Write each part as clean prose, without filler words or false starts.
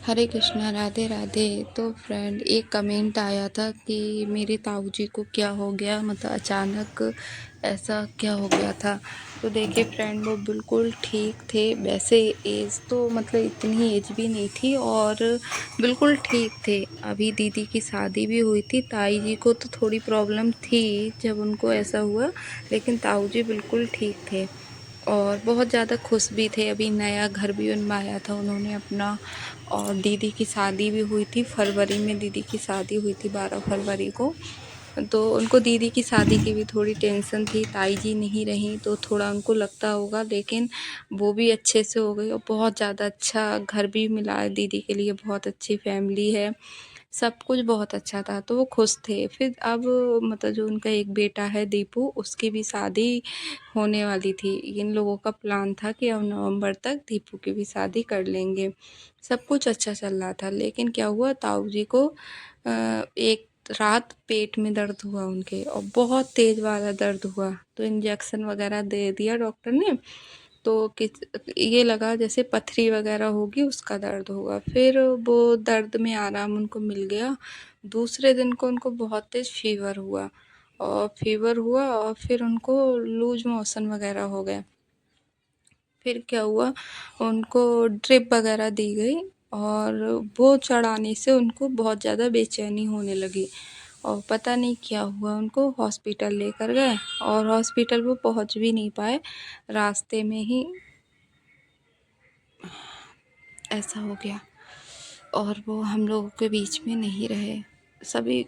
हरे कृष्णा, राधे राधे। तो फ्रेंड, एक कमेंट आया था कि मेरे ताऊ जी को क्या हो गया, मतलब अचानक ऐसा क्या हो गया था। तो देखिए फ्रेंड, वो बिल्कुल ठीक थे। वैसे एज तो मतलब इतनी एज भी नहीं थी और बिल्कुल ठीक थे। अभी दीदी की शादी भी हुई थी। ताई जी को तो थोड़ी प्रॉब्लम थी जब उनको ऐसा हुआ, लेकिन ताऊ जी बिल्कुल ठीक थे और बहुत ज़्यादा खुश भी थे। अभी नया घर भी बनवाया था उन्होंने अपना, और दीदी की शादी भी हुई थी फरवरी में। दीदी की शादी हुई थी 12 फरवरी को। तो उनको दीदी की शादी की भी थोड़ी टेंशन थी, ताई जी नहीं रहीं तो थोड़ा उनको लगता होगा, लेकिन वो भी अच्छे से हो गई और बहुत ज़्यादा अच्छा घर भी मिला है दीदी के लिए। बहुत अच्छी फैमिली है, सब कुछ बहुत अच्छा था, तो वो खुश थे। फिर अब मतलब जो उनका एक बेटा है दीपू, उसकी भी शादी होने वाली थी। इन लोगों का प्लान था कि अब नवंबर तक दीपू की भी शादी कर लेंगे। सब कुछ अच्छा चल रहा था, लेकिन क्या हुआ, ताऊ जी को एक रात पेट में दर्द हुआ उनके, और बहुत तेज़ वाला दर्द हुआ। तो इंजेक्शन वगैरह दे दिया डॉक्टर ने। तो किस ये लगा जैसे पथरी वगैरह होगी, उसका दर्द होगा। फिर वो दर्द में आराम उनको मिल गया। दूसरे दिन को उनको बहुत तेज़ फीवर हुआ और फिर उनको लूज मोशन वगैरह हो गया। फिर क्या हुआ, उनको ड्रिप वगैरह दी गई और वो चढ़ाने से उनको बहुत ज़्यादा बेचैनी होने लगी। और पता नहीं क्या हुआ, उनको हॉस्पिटल लेकर गए और हॉस्पिटल वो पहुंच भी नहीं पाए। रास्ते में ही ऐसा हो गया और वो हम लोगों के बीच में नहीं रहे। सभी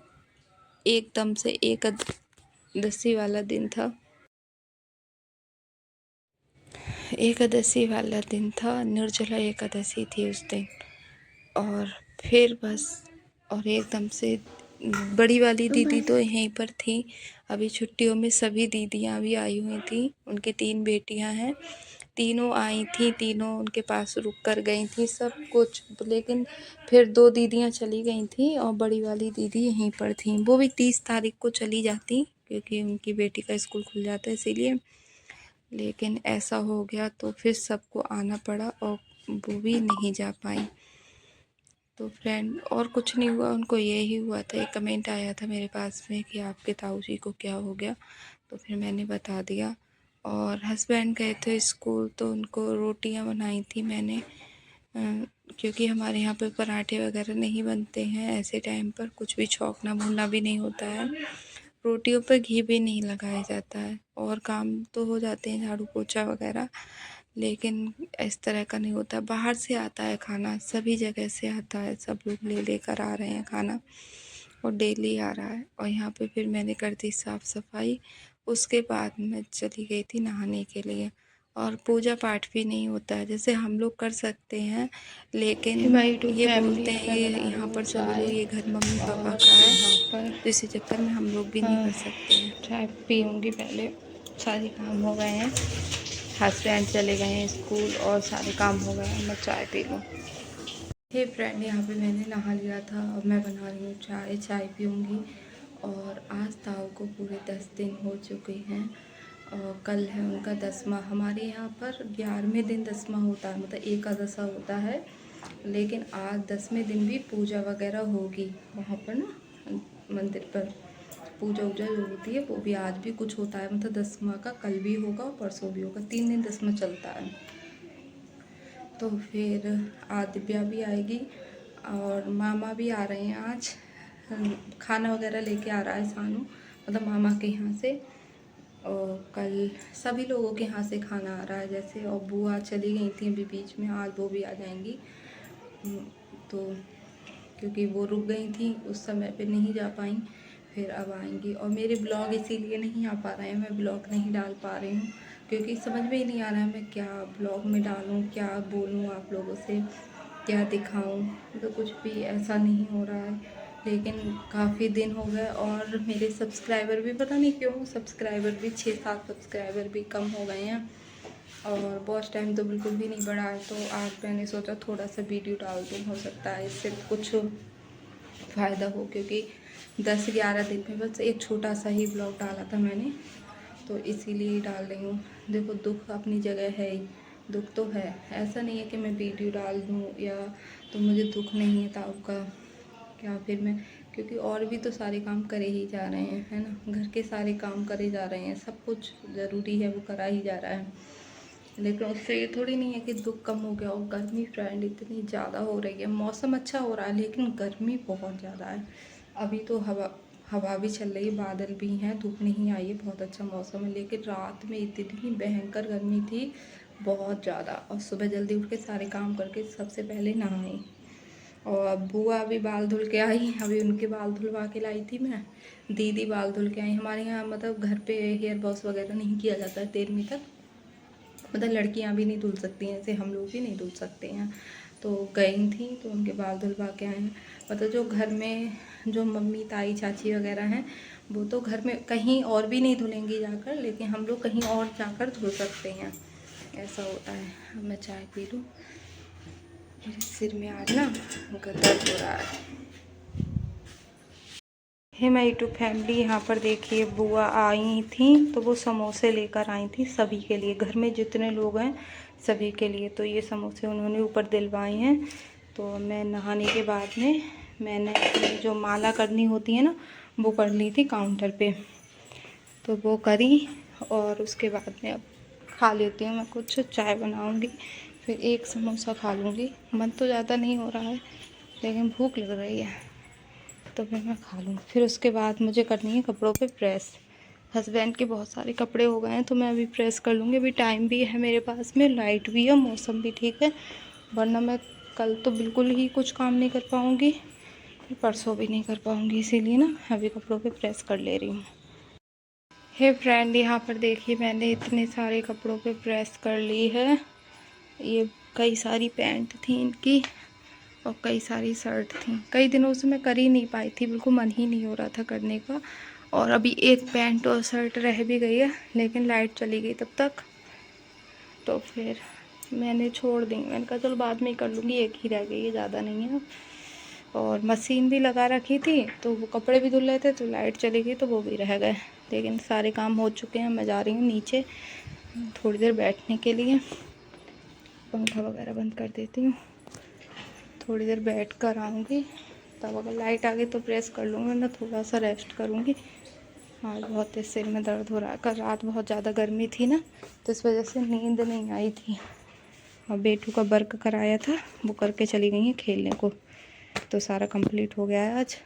एकदम से एकादशी वाला दिन था। एकादशी वाला दिन था, निर्जला एकादशी थी उस दिन। और फिर बस, और एकदम से बड़ी वाली दीदी तो यहीं पर थी। अभी छुट्टियों में सभी दीदियाँ भी आई हुई थी, उनकी 3 बेटियाँ हैं। तीनों आई थी, तीनों उनके पास रुक कर गई थी सब कुछ। लेकिन फिर 2 दीदियाँ चली गई थी और बड़ी वाली दीदी यहीं पर थी। वो भी 30 तारीख को चली जाती, क्योंकि उनकी बेटी का स्कूल खुल जाता है इसीलिए। लेकिन ऐसा हो गया तो फिर सबको आना पड़ा और वो भी नहीं जा पाई। तो फ्रेंड, और कुछ नहीं हुआ, उनको यही हुआ था। एक कमेंट आया था मेरे पास में कि आपके ताऊ जी को क्या हो गया, तो फिर मैंने बता दिया। और हस्बैंड गए थे स्कूल, तो उनको रोटियां बनाई थी मैंने, क्योंकि हमारे यहाँ पे पराठे वगैरह नहीं बनते हैं ऐसे टाइम पर। कुछ भी छौंकना भुनना भी नहीं होता है, रोटियों पर घी भी नहीं लगाया जाता है, और काम तो हो जाते हैं झाड़ू पोछा वगैरह, लेकिन इस तरह का नहीं होता। बाहर से आता है खाना, सभी जगह से आता है, सब लोग लेकर आ रहे हैं खाना और डेली आ रहा है। और यहाँ पे फिर मैंने कर दी साफ़ सफाई। उसके बाद मैं चली गई थी नहाने के लिए। और पूजा पाठ भी नहीं होता है जैसे हम लोग कर सकते हैं, लेकिन ये बोलते हैं ये यहाँ पर सब लोग, ये घर मम्मी पापा का है, तो इसी चक्कर में हम लोग भी नहीं कर सकते हैं। चाय पीऊँगी पहले, सारे काम हो गए हैं, हस्बैंड चले गए हैं स्कूल और सारे काम हो गए हैं, मैं चाय पी लूँ। हे फ्रेंड, यहाँ पे मैंने नहा लिया था, अब मैं बना रही हूँ चाय। चाय पीऊँगी। और आज ताऊ को पूरे 10 दिन हो चुके हैं और कल है उनका 10वां। हमारे यहाँ पर 11वें दिन 10वां होता है, मतलब एकादशा होता है। लेकिन आज 10वें दिन भी पूजा वगैरह होगी वहाँ पर ना, मंदिर पर पूजा वूजा जो होती है वो भी आज भी कुछ होता है। मतलब 10वां का कल भी होगा और परसों भी होगा, 3 दिन 10वां चलता है। तो फिर आदित्य भी आएगी और मामा भी आ रहे हैं आज। खाना वगैरह लेके आ रहा है सानू, मतलब मामा के यहाँ से। और कल सभी लोगों के यहाँ से खाना आ रहा है जैसे। और बुआ चली गई थी अभी बीच में, आज वो भी आ जाएंगी। तो क्योंकि वो रुक गई थी उस समय पे, नहीं जा पाई, फिर अब आएंगी। और मेरे ब्लॉग इसीलिए नहीं आ पा रहे हैं, मैं ब्लॉग नहीं डाल पा रही हूँ, क्योंकि समझ में ही नहीं आ रहा है मैं क्या ब्लॉग में डालूँ, क्या बोलूँ आप लोगों से, क्या दिखाऊँ। तो कुछ भी ऐसा नहीं हो रहा है। लेकिन काफ़ी दिन हो गए और मेरे सब्सक्राइबर भी, पता नहीं क्यों, सब्सक्राइबर भी 6-7 सब्सक्राइबर भी कम हो गए हैं। और वॉच टाइम तो बिल्कुल भी नहीं बढ़ा है। तो आज मैंने सोचा थोड़ा सा वीडियो डाल दूँ, हो सकता है इससे कुछ फ़ायदा हो, क्योंकि 10-11 दिन में बस एक छोटा सा ही ब्लॉग डाला था मैंने, तो इसीलिए ही डाल रही हूँ। देखो, दुख अपनी जगह है ही, दुख तो है, ऐसा नहीं है कि मैं वीडियो डाल दूँ या तो मुझे दुख नहीं है ताऊ का। क्या फिर मैं, क्योंकि और भी तो सारे काम करे ही जा रहे हैं, है ना, घर के सारे काम करे जा रहे हैं, सब कुछ ज़रूरी है वो करा ही जा रहा है। लेकिन उससे ये थोड़ी नहीं है कि दुख कम हो गया। और गर्मी फ्रेंड इतनी ज़्यादा हो रही है, मौसम अच्छा हो रहा है लेकिन गर्मी बहुत ज़्यादा है। अभी तो हवा भी चल रही है, बादल भी हैं, धूप नहीं आई है, बहुत अच्छा मौसम है। लेकिन रात में इतनी भयंकर गर्मी थी, बहुत ज़्यादा। और सुबह जल्दी उठ के सारे काम करके सबसे पहले नहाई। और बुआ अभी बाल धुल के आई, अभी उनके बाल धुलवा के लाई थी मैं। दीदी बाल धुल के आई। हमारे यहाँ मतलब घर पे हेयर वॉश वगैरह नहीं किया जाता है 13वीं तक, मतलब लड़कियां भी नहीं धुल सकती हैं, ऐसे हम लोग भी नहीं धुल सकते हैं। तो गई थी तो उनके बाल धुलवा के आए हैं। मतलब जो घर में जो मम्मी ताई चाची वगैरह हैं वो तो घर में कहीं और भी नहीं धुलेंगी जाकर, लेकिन हम लोग कहीं और जाकर धुल सकते हैं, ऐसा होता है। अब मैं चाय पी लूँ, मेरे सिर में आज ना दर्द हो रहा है। हे माय यूट्यूब फैमिली, यहाँ पर देखिए बुआ आई थी तो वो समोसे लेकर आई थी सभी के लिए, घर में जितने लोग हैं सभी के लिए। तो ये समोसे उन्होंने ऊपर दिलवाए हैं। तो मैं नहाने के बाद में मैंने अपनी जो माला करनी होती है ना वो कर ली थी काउंटर पे, तो वो करी। और उसके बाद में अब खा लेती हूँ मैं कुछ, चाय बनाऊँगी, फिर एक समोसा खा लूँगी। मन तो ज़्यादा नहीं हो रहा है लेकिन भूख लग रही है तो फिर मैं खा लूँगी। फिर उसके बाद मुझे करनी है कपड़ों पे प्रेस। हस्बैंड के बहुत सारे कपड़े हो गए हैं तो मैं अभी प्रेस कर लूँगी। अभी टाइम भी है मेरे पास में, लाइट भी है, मौसम भी ठीक है, वरना मैं कल तो बिल्कुल ही कुछ काम नहीं कर पाऊँगी, फिर परसों भी नहीं कर पाऊँगी। इसीलिए ना अभी कपड़ों पे प्रेस कर ले रही हूँ। हे फ्रेंड, यहाँ पर देखिए मैंने इतने सारे कपड़ों पे प्रेस कर ली है। ये कई सारी पैंट थी इनकी और कई सारी शर्ट थी। कई दिनों से मैं कर ही नहीं पाई थी, बिल्कुल मन ही नहीं हो रहा था करने का। और अभी एक पैंट और शर्ट रह भी गई है लेकिन लाइट चली गई तब तक, तो फिर मैंने छोड़ दी। मैंने कहा चलो बाद में ही कर लूँगी, एक ही रह गई है, ज़्यादा नहीं है। और मशीन भी लगा रखी थी तो वो कपड़े भी धुल रहे थे तो लाइट चली गई तो वो भी रह गए। लेकिन सारे काम हो चुके हैं। मैं जा रही हूँ नीचे थोड़ी देर बैठने के लिए, पंखा वगैरह बंद कर देती हूँ, थोड़ी देर बैठ कर आऊँगी, तब अगर लाइट आ गई तो प्रेस कर लूँगी, वरना थोड़ा सा रेस्ट करूँगी। आज बहुत तेज सिर में दर्द हो रहा है, कल रात बहुत ज़्यादा गर्मी थी ना तो इस वजह से नींद नहीं आई थी। और बेटू का वर्क कराया था वो करके चली गई हैं खेलने को, तो सारा कंप्लीट हो गया है आज।